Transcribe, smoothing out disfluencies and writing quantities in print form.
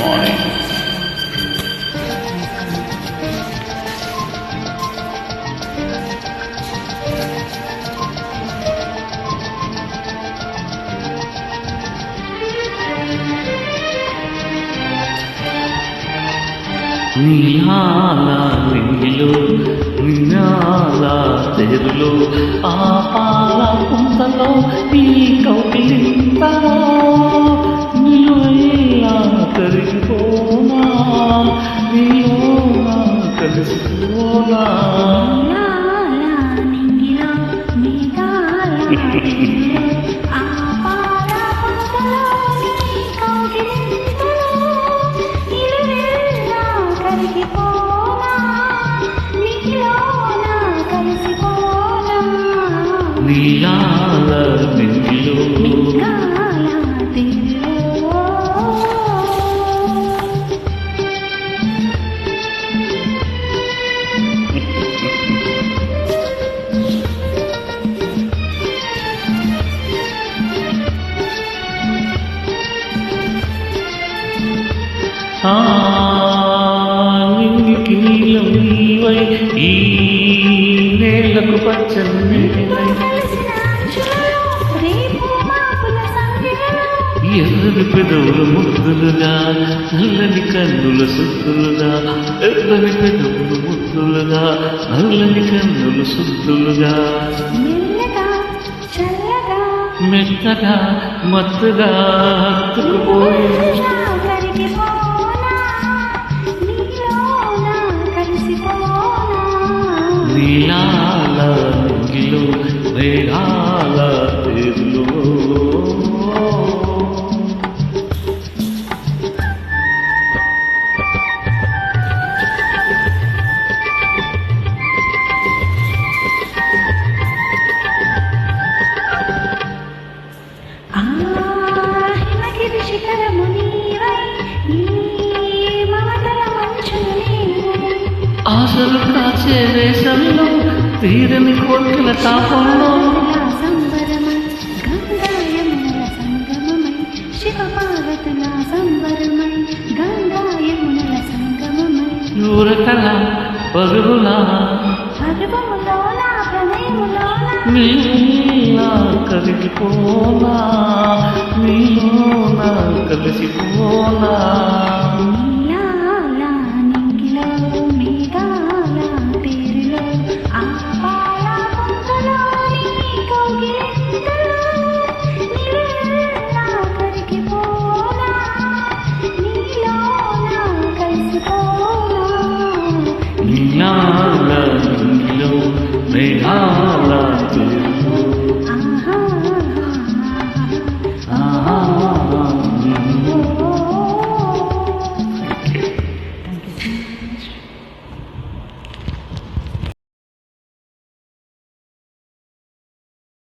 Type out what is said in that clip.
Morning. నీలాల నింగిలో నిన్నాల తెరులో ఆ పాల పుంతలో నీ కౌగిలింతలో నిలువైలా కరిగిపోనా నీలోనా కలిసిపోనా నీలాల నింగిలో నింగికి నీలం నీవై ఈ నేలకు పచ్చని ఎర్రని పెదవులు ముద్దులుగా నల్లని కన్నుల సుద్దులుగా ఎర్రని పెదవులు ముద్దులుగా నల్లని కన్నులు సుద్దులుగా మెత్తగా మత్తుగా హత్తుకుపోయి నీలాల నింగిలో మేఘాల తేరులో ఆశలు కాచే వేషంలో తీరని కోరికల తాపంలో ఊరకల పరుగులా నీలా కలిగిపోనా నీలోనా కలిసిపోనా నీలాల నింగిలో మేఘాల